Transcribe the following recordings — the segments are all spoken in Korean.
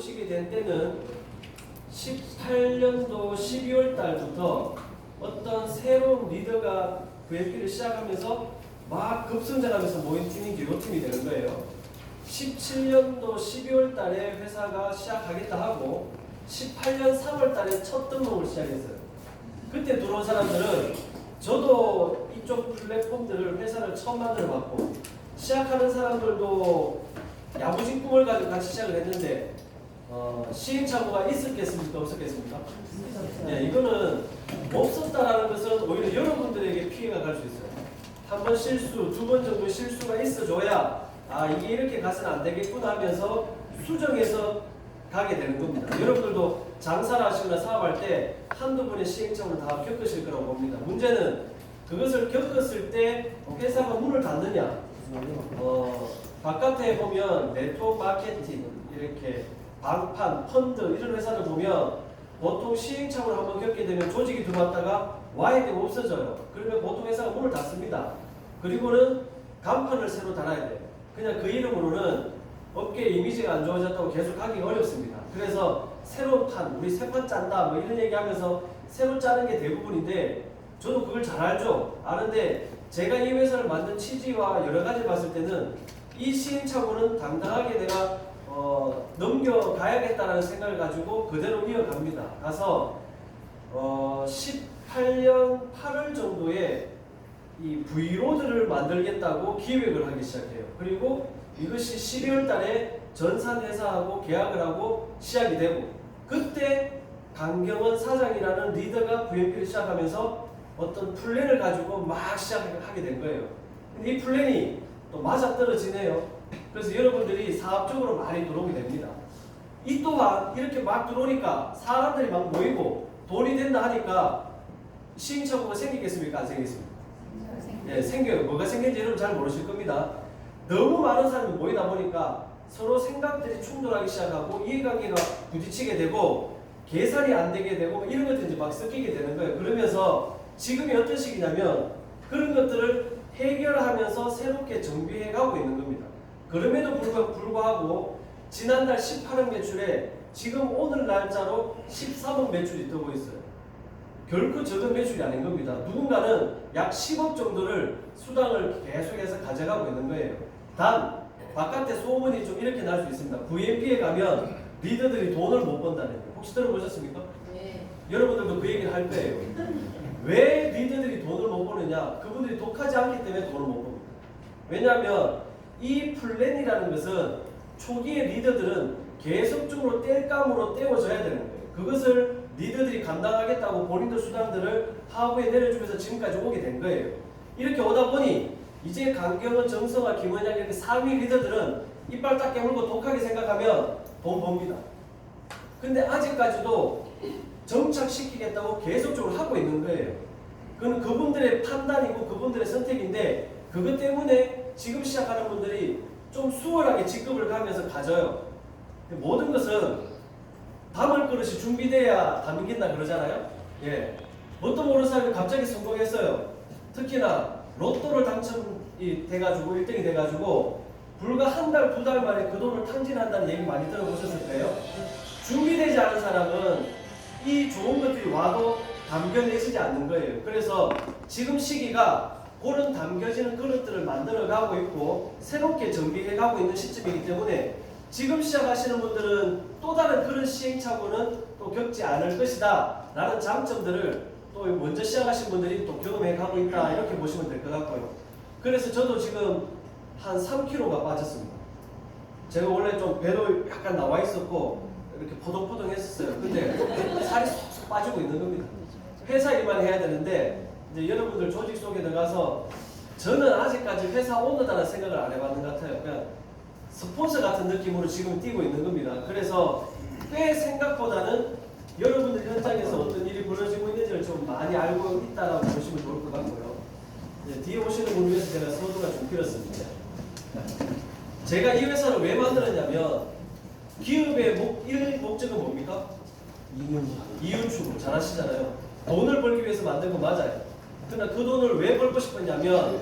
오시게 된 때는 18년도 12월 달부터 어떤 새로운 리더가 VMP를 시작하면서 막 급성장하면서 모인 팀이 이 팀이 되는 거예요. 17년도 12월 달에 회사가 시작하겠다 하고 18년 3월 달에 첫 등록을 시작했어요. 그때 들어온 사람들은 저도 이쪽 플랫폼들을 회사를 처음 만들어 봤고 시작하는 사람들도 야무진 꿈을 가지고 같이 시작을 했는데 시행착오가 있었겠습니까? 없었겠습니까? 네, 이거는 없었다라는 것은 오히려 여러분들에게 피해가 갈 수 있어요. 한 번 실수, 두 번 정도 실수가 있어줘야 이게 이렇게 가서는 안 되겠구나 하면서 수정해서 가게 되는 겁니다. 여러분들도 장사를 하시거나 사업할 때 한두 번의 시행착오를 다 겪으실 거라고 봅니다. 문제는 그것을 겪었을 때 회사가 문을 닫느냐. 바깥에 보면 네트워크 마케팅, 이렇게 방판, 펀드 이런 회사를 보면 보통 시행착오를 한번 겪게 되면 조직이 들어왔다가 와야 되고 없어져요. 그러면 보통 회사가 문을 닫습니다. 그리고는 간판을 새로 달아야 돼요. 그냥 그 이름으로는 업계 이미지가 안 좋아졌다고 계속 하기 어렵습니다. 그래서 새로운 판, 우리 새 판 짠다 뭐 이런 얘기하면서 새로 짜는 게 대부분인데 저도 그걸 잘 알죠. 아는데 제가 이 회사를 만든 취지와 여러 가지 봤을 때는 이 시행착오는 당당하게 내가 넘겨가야겠다라는 생각을 가지고 그대로 이어갑니다. 가서 18년 8월 정도에 이 브이로드를 만들겠다고 기획을 하기 시작해요. 그리고 이것이 12월 달에 전산 회사하고 계약을 하고 시작이 되고 그때 강경원 사장이라는 리더가 VMP를 시작하면서 어떤 플랜을 가지고 막 시작하게 된 거예요. 근데 이 플랜이 또 맞아떨어지네요. 그래서 여러분들이 사업적으로 많이 들어오게 됩니다. 이 또한 이렇게 막 들어오니까 사람들이 막 모이고 돈이 된다 하니까 시행착오가 생기겠습니까? 안 생기겠습니까? 네, 생겨요. 뭐가 생긴지 여러분 잘 모르실 겁니다. 너무 많은 사람이 모이다 보니까 서로 생각들이 충돌하기 시작하고 이해관계가 부딪히게 되고 계산이 안 되게 되고 이런 것들이 이제 막 섞이게 되는 거예요. 그러면서 지금이 어떤 시기냐면 그런 것들을 해결하면서 새롭게 정비해 가고 있는 겁니다. 그럼에도 불구하고 지난달 18억 매출에 지금 오늘 날짜로 13억 매출이 뜨고 있어요. 결코 적은 매출이 아닌 겁니다. 누군가는 약 10억 정도를 수당을 계속해서 가져가고 있는 거예요. 단 바깥에 소문이 좀 이렇게 날 수 있습니다. VMP에 가면 리더들이 돈을 못 번다는 거예요. 혹시 들어보셨습니까? 네. 여러분들도 그 얘기를 할 거예요. 왜 리더들이 돈을 못 버느냐? 그분들이 독하지 않기 때문에 돈을 못 법니다. 왜냐하면 이 플랜이라는 것은 초기의 리더들은 계속적으로 땔감으로 떼워져야 되는 거예요. 그것을 리더들이 감당하겠다고 본인들 수당들을 하부에 내려주면서 지금까지 오게 된 거예요. 이렇게 오다 보니 이제 강경원, 정성화, 김원장 이렇게 상위 리더들은 이빨 딱 깨물고 독하게 생각하면 돈 법니다. 근데 아직까지도 정착시키겠다고 계속적으로 하고 있는 거예요. 그건 그분들의 판단이고 그분들의 선택인데 그것 때문에 지금 시작하는 분들이 좀 수월하게 직급을 가면서 가져요. 모든 것은 담을 그릇이 준비돼야 담긴다 그러잖아요. 예. 뭣도 모르는 사람이 갑자기 성공했어요. 특히나 로또를 당첨이 돼가지고 1등이 돼가지고 불과 한 달, 두 달 만에 그 돈을 탕진한다는 얘기 많이 들어보셨을 거예요. 준비되지 않은 사람은 이 좋은 것들이 와도 담겨내지지 않는 거예요. 그래서 지금 시기가 그런 담겨지는 그릇들을 만들어가고 있고 새롭게 정비해가고 있는 시점이기 때문에 지금 시작하시는 분들은 또 다른 그런 시행착오는 또 겪지 않을 것이다 라는 장점들을 또 먼저 시작하신 분들이 또 경험해가고 있다 이렇게 보시면 될 것 같고요. 그래서 저도 지금 한 3kg가 빠졌습니다. 제가 원래 좀 배도 약간 나와 있었고 이렇게 포동포동 했었어요. 근데 살이 쏙쏙 빠지고 있는 겁니다. 회사 일만 해야 되는데 이제 여러분들 조직 속에 들어가서 저는 아직까지 회사 오너다는 생각을 안 해봤는 것 같아요. 그냥 스폰서 같은 느낌으로 지금 뛰고 있는 겁니다. 그래서 꽤 생각보다는 여러분들 현장에서 어떤 일이 벌어지고 있는지를 좀 많이 알고 있다라고 보시면 좋을 것 같고요. 뒤에 오시는 분을 위해서 제가 서두가 좀 길었습니다. 제가 이 회사를 왜 만들었냐면 기업의 목적은 뭡니까? 이윤 추구 잘 아시잖아요. 돈을 벌기 위해서 만든 거 맞아요. 그러나 그 돈을 왜 벌고 싶었냐면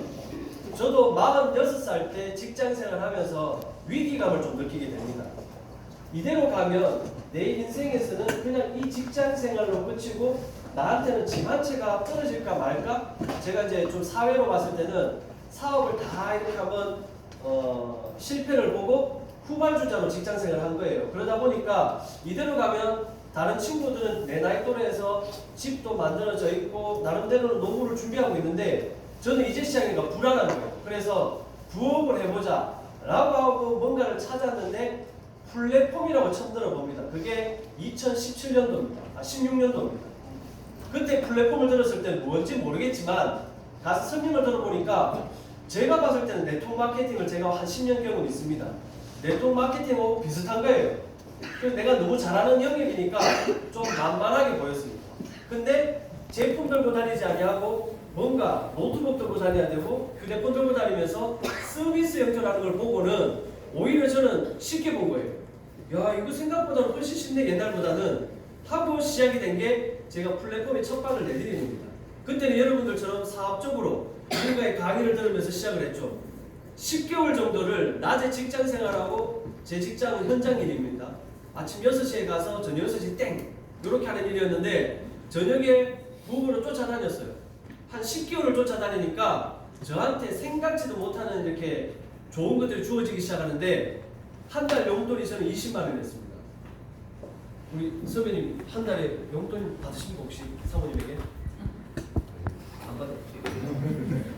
저도 46살 때 직장생활 하면서 위기감을 좀 느끼게 됩니다. 이대로 가면 내 인생에서는 그냥 이 직장 생활로 끝이고 나한테는 집 한 채가 떨어질까 말까? 제가 이제 좀 사회로 봤을 때는 사업을 다 이렇게 한번 실패를 보고 후발주자로 직장 생활을 한 거예요. 그러다 보니까 이대로 가면 다른 친구들은 내 나이 또래에서 집도 만들어져 있고 나름대로는 노후를 준비하고 있는데 저는 이제 시작이니까 불안한 거예요. 그래서 부업을 해보자 라고 하고 뭔가를 찾았는데 플랫폼이라고 처음 들어봅니다. 그게 2017년도입니다. 16년도입니다. 그때 플랫폼을 들었을 때는 뭔지 모르겠지만 가서 설명을 들어보니까 제가 봤을 때는 네트워크 마케팅을 제가 한 10년 경험 있습니다. 네트워크 마케팅하고 비슷한 거예요. 그래서 내가 너무 잘하는 영역이니까 좀 만만하게 보였습니다. 근데 제품 들고 다니지 아니하고 뭔가 노트북 들고 다녀야 되고 휴대폰 들고 다니면서 서비스 형태라는 걸 보고는 오히려 저는 쉽게 본 거예요. 야, 이거 생각보다는 훨씬 쉽네. 옛날보다는 하고 시작이 된 게 제가 플랫폼에 첫 발을 내디디는 겁니다. 그때는 여러분들처럼 사업적으로 누군가의 강의를 들으면서 시작을 했죠. 10개월 정도를 낮에 직장 생활하고 제 직장은 현장 일입니다. 아침 6시에 가서 저녁 6시 땡 이렇게 하는 일이었는데 저녁에 부업으로 쫓아다녔어요. 한 10개월을 쫓아다니니까 저한테 생각지도 못하는 이렇게 좋은 것들이 주어지기 시작하는데 한 달 용돈이 저는 20만 원이었습니다. 우리 선배님 한 달에 용돈 받으십니까 혹시 사모님에게? 안 받아요.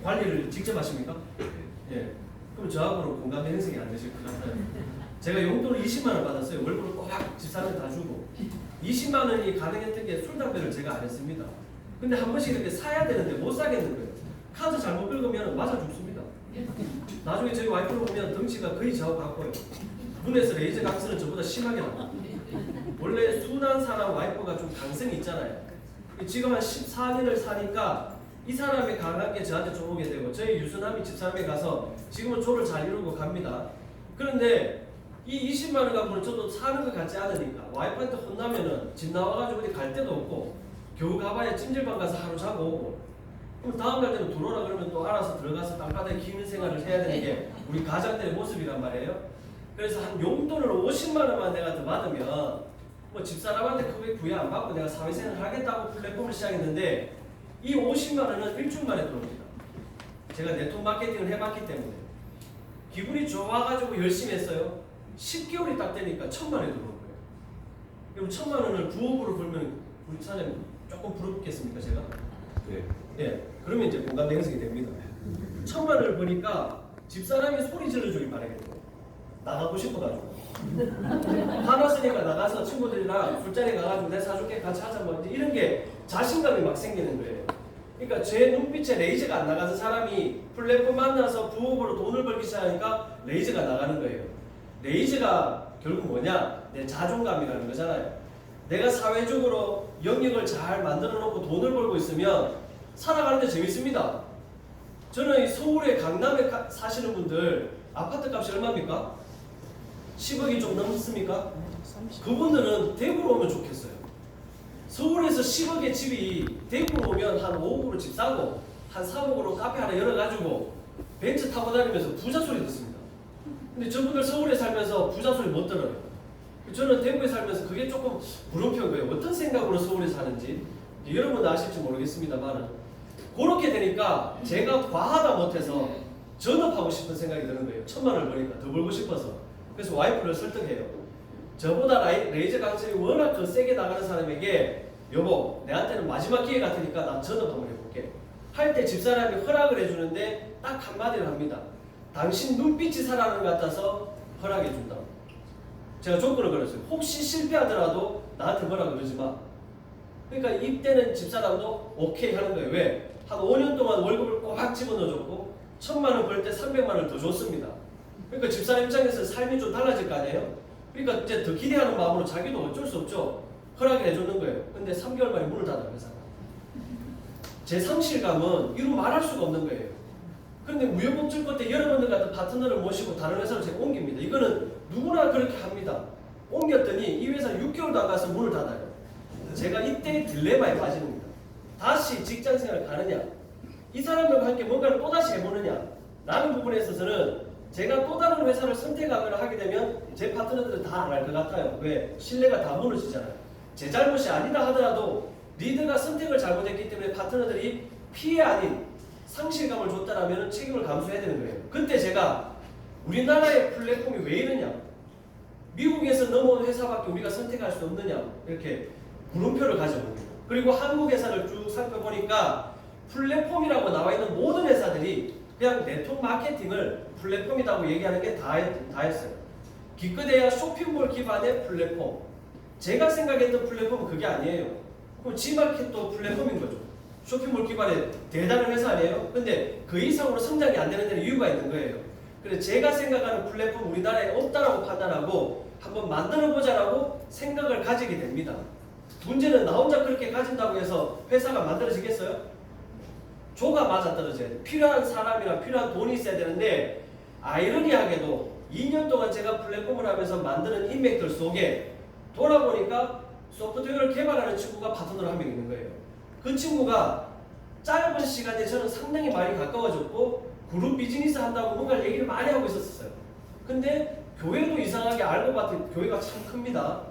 관리를 직접 하십니까? 예. 그럼 저하고는 공감대 형성이 안 되실 것 같아요. 제가 용돈을 20만 원 받았어요. 월급을 꼭 집사람한테 다 주고 20만 원이 가능했던 게 술, 담배를 제가 안 했습니다. 근데 한 번씩 이렇게 사야 되는데 못 사겠는 거예요. 카드 잘못 긁으면 맞아 죽습니다. 나중에 저희 와이프를 보면 덩치가 거의 저하고 같고요. 눈에서 레이저 강선은 저보다 심하게 나와요. 원래 순한 사람 와이프가 좀 강성이 있잖아요. 지금 한 14년을 사니까 이 사람의 강한 게 저한테 좀 오게 되고 저희 유수남이 집사람에 가서 지금은 조를 잘 이루고 갑니다. 그런데 이 20만 원 갖고는 저도 사는 것 같지 않으니까 와이프한테 혼나면은 집 나와가지고 어디 갈 데도 없고 겨우 가봐야 찜질방 가서 하루 자고 오고 그럼 다음 갈 때는 들어오라 그러면 또 알아서 들어가서 땅바닥에 기는 생활을 해야 되는 게 우리 가장들의 모습이란 말이에요. 그래서 한 용돈을 50만 원만 내가 더 받으면 뭐 집사람한테 크게 부여 안 받고 내가 사회생활을 하겠다고 플랫폼을 시작했는데 이 50만 원은 일주일 만에 들어옵니다. 제가 네트워크 마케팅을 해봤기 때문에 기분이 좋아가지고 열심히 했어요. 10개월이 딱 되니까 1,000만 원이 들어온 거예요. 그럼 1,000만 원을 부업으로 벌면 우리 사장님 조금 부럽겠습니까 제가? 네. 예. 그러면 이제 공감대 형성이 됩니다. 1,000만 원을 버니까 집사람이 소리 질러주길 바라겠네요. 나가고 싶어가지고 화났으니까 나가서 친구들이랑 술자리 가가지고 내가 사줄게 같이 하자 뭐 이런 게 자신감이 막 생기는 거예요. 그러니까 제 눈빛에 레이저가 안 나가는 사람이 플랫폼 만나서 부업으로 돈을 벌기 시작하니까 레이저가 나가는 거예요. 레이저가 결국 뭐냐? 내 자존감이라는 거잖아요. 내가 사회적으로 영역을 잘 만들어 놓고 돈을 벌고 있으면 살아가는데 재밌습니다. 저는 서울의 강남에 사시는 분들 아파트 값이 얼마입니까? 10억이 좀 넘습니까? 그분들은 대구로 오면 좋겠어요. 서울에서 10억의 집이 대구로 오면 한 5억으로 집 사고 한 3억으로 카페 하나 열어가지고 벤츠 타고 다니면서 부자 소리 듣습니다. 근데 저분들 서울에 살면서 부자 소리 못 들어요. 저는 대구에 살면서 그게 조금 물음표인 거예요. 어떤 생각으로 서울에 사는지 여러분 아실지 모르겠습니다만 그렇게 되니까 제가 과하다 못해서 전업하고 싶은 생각이 드는 거예요. 1,000만 원을 버니까 더 벌고 싶어서. 그래서 와이프를 설득해요. 저보다 레이저 강철이 워낙 더 세게 나가는 사람에게 여보 내한테는 마지막 기회 같으니까 나 전업 한번 해볼게. 할 때 집사람이 허락을 해주는데 딱 한마디를 합니다. 당신 눈빛이 살아나는 것 같아서 허락해준다. 제가 조건을 걸었어요. 혹시 실패하더라도 나한테 뭐라 그러지 마. 그러니까 이때는 집사람도 오케이 하는 거예요. 왜? 한 5년 동안 월급을 꽉 집어넣어줬고 1,000만 원 벌 때 300만 원을 더 줬습니다. 그러니까 집사람 입장에서 삶이 좀 달라질 거 아니에요? 그러니까 이제 더 기대하는 마음으로 자기도 어쩔 수 없죠. 허락을 해주는 거예요. 근데 3개월 만에 문을 닫아요. 회사가. 제 성실감은 이루 말할 수가 없는 거예요. 그런데 우여곡절 끝에 여러분들 같은 파트너를 모시고 다른 회사로 제가 옮깁니다. 이거는 누구나 그렇게 합니다. 옮겼더니 이 회사 6개월도 안 가서 문을 닫아요. 제가 이때 딜레마에 빠지는 겁니다. 다시 직장생활 가느냐 이 사람들과 함께 뭔가를 또다시 해보느냐 라는 부분에 있어서는 제가 또 다른 회사를 선택하거나 하게 되면 제 파트너들은 다 안 할 것 같아요. 왜? 신뢰가 다 무너지잖아요. 제 잘못이 아니다 하더라도 리더가 선택을 잘못했기 때문에 파트너들이 피해 아닌 상실감을 줬다라면 책임을 감수해야 되는 거예요. 그때 제가 우리나라의 플랫폼이 왜 이러냐, 미국에서 넘어온 회사밖에 우리가 선택할 수 없느냐, 이렇게 물음표를 가져봅니다. 그리고 한국 회사를 쭉 살펴보니까 플랫폼이라고 나와 있는 모든 회사들이 그냥 네트워크 마케팅을 플랫폼이라고 얘기하는 게 다였어요. 기껏해야 쇼핑몰 기반의 플랫폼. 제가 생각했던 플랫폼은 그게 아니에요. 그럼 G마켓도 플랫폼인 거죠. 쇼핑몰 기반의 대단한 회사 아니에요? 근데 그 이상으로 성장이 안 되는 데는 이유가 있는 거예요. 그래서 제가 생각하는 플랫폼 우리나라에 없다라고 판단하고 한번 만들어보자라고 생각을 가지게 됩니다. 문제는 나 혼자 그렇게 가진다고 해서 회사가 만들어지겠어요? 조가 맞아떨어져야 돼. 필요한 사람이랑 필요한 돈이 있어야 되는데, 아이러니하게도 2년 동안 제가 플랫폼을 하면서 만드는 인맥들 속에 돌아보니까 소프트웨어를 개발하는 친구가 파트너로 한 명 있는 거예요. 그 친구가 짧은 시간에 저는 상당히 많이 가까워졌고 그룹 비즈니스 한다고 뭔가 얘기를 많이 하고 있었어요. 근데 교회도 이상하게 알고 봤더니 교회가 참 큽니다.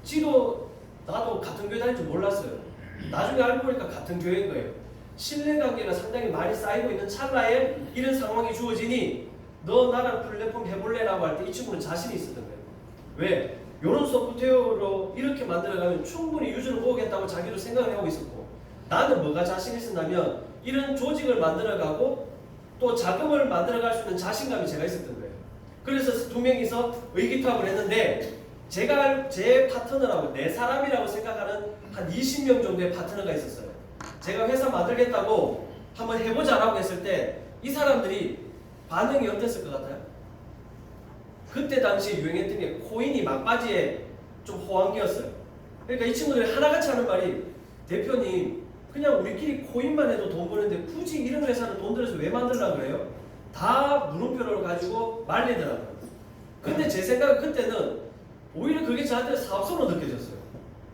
지도 나도 같은 교회 다닐 줄 몰랐어요. 나중에 알고 보니까 같은 교회인 거예요. 신뢰관계가 상당히 많이 쌓이고 있는 찰나에 이런 상황이 주어지니 너 나랑 플랫폼 해볼래라고 할 때 이 친구는 자신이 있었던 거예요. 왜? 이런 소프트웨어로 이렇게 만들어가면 충분히 유저를 모으겠다고 자기도 생각을 하고 있었고, 나는 뭐가 자신 있었냐면 이런 조직을 만들어가고 또 자금을 만들어갈 수 있는 자신감이 제가 있었던 거예요. 그래서 두 명이서 의기투합을 했는데, 제가 제 파트너라고 내 사람이라고 생각하는 한 20명 정도의 파트너가 있었어요. 제가 회사 만들겠다고 한번 해보자라고 했을 때 이 사람들이 반응이 어땠을 것 같아요? 그때 당시 유행했던 게 코인이 막바지에 좀 호황기였어요. 그러니까 이 친구들이 하나같이 하는 말이, 대표님 그냥 우리끼리 코인만 해도 돈 버는데 굳이 이런 회사를 돈 들여서 왜 만들려고 그래요? 다 물음표를 가지고 말리더라고요. 근데 제 생각은 그때는 오히려 그게 저한테 사업성으로 느껴졌어요.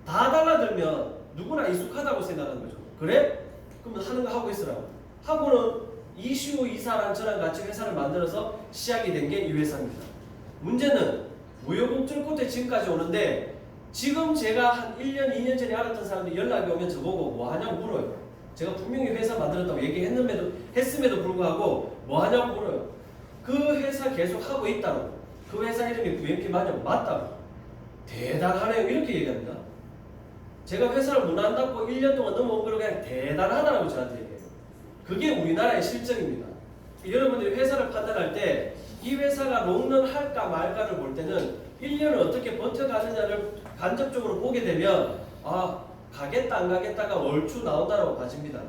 다 달라들면 누구나 익숙하다고 생각하는 거죠. 그래? 그러면 하는 거 하고 있으라고. 하고는 이슈 이사랑 저랑 같이 회사를 만들어서 시작이 된 게 이 회사입니다. 문제는 우여곡절 끝에 지금까지 오는데, 지금 제가 한 1년, 2년 전에 알았던 사람들이 연락이 오면 저보고 뭐 하냐고 물어요. 제가 분명히 회사 만들었다고 했음에도 불구하고 뭐 하냐고 물어요. 그 회사 계속 하고 있다고. 그 회사 이름이 VMP 맞냐고. 맞다고. 대단하네요. 이렇게 얘기합니다. 제가 회사를 문 안 닫고 1년 동안 넘어온 걸 그냥 대단하다라고 저한테 얘기해요. 그게 우리나라의 실정입니다. 여러분들이 회사를 판단할 때 이 회사가 롱런 할까 말까를 볼 때는 1년을 어떻게 버텨가느냐를 간접적으로 보게 되면, 아, 가겠다 안 가겠다가 얼추 나온다라고 봐집니다.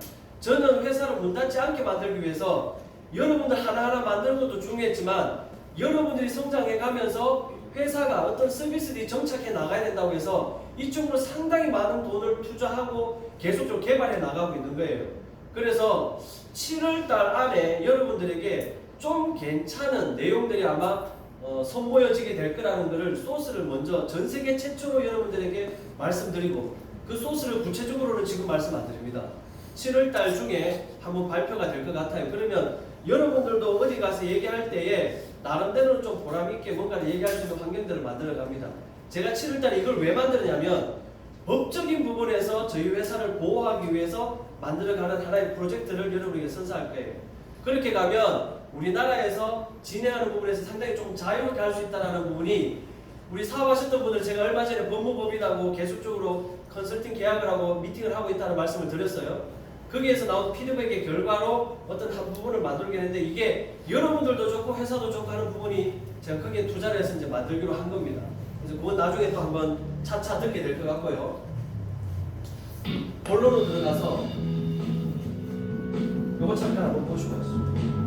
저는 회사를 문 닫지 않게 만들기 위해서 여러분들 하나하나 만드는 것도 중요했지만, 여러분들이 성장해 가면서 회사가 어떤 서비스들이 정착해 나가야 된다고 해서 이쪽으로 상당히 많은 돈을 투자하고 계속적으로 개발해 나가고 있는 거예요. 그래서 7월달 안에 여러분들에게 좀 괜찮은 내용들이 아마 선보여지게 될 거라는 것을 소스를 먼저 전 세계 최초로 여러분들에게 말씀드리고, 그 소스를 구체적으로는 지금 말씀 안 드립니다. 7월달 중에 한번 발표가 될 것 같아요. 그러면 여러분들도 어디 가서 얘기할 때에 나름대로 좀 보람있게 뭔가를 얘기할 수 있는 환경들을 만들어 갑니다. 제가 7월달에 이걸 왜 만드느냐면, 법적인 부분에서 저희 회사를 보호하기 위해서 만들어가는 하나의 프로젝트를 여러분에게 선사할 거예요. 그렇게 가면 우리나라에서 진행하는 부분에서 상당히 좀 자유롭게 할 수 있다는 부분이, 우리 사업하셨던 분들 제가 얼마 전에 법무법인하고 계속적으로 컨설팅 계약을 하고 미팅을 하고 있다는 말씀을 드렸어요. 거기에서 나온 피드백의 결과로 어떤 한 부분을 만들겠는데, 이게 여러분들도 좋고 회사도 좋고 하는 부분이 제가 거기에 투자를 해서 이제 만들기로 한 겁니다. 그래서 그건 나중에 또 한번 차차 듣게 될 것 같고요. 본론으로 들어가서 요거 잠깐 한번 보시고 가시죠.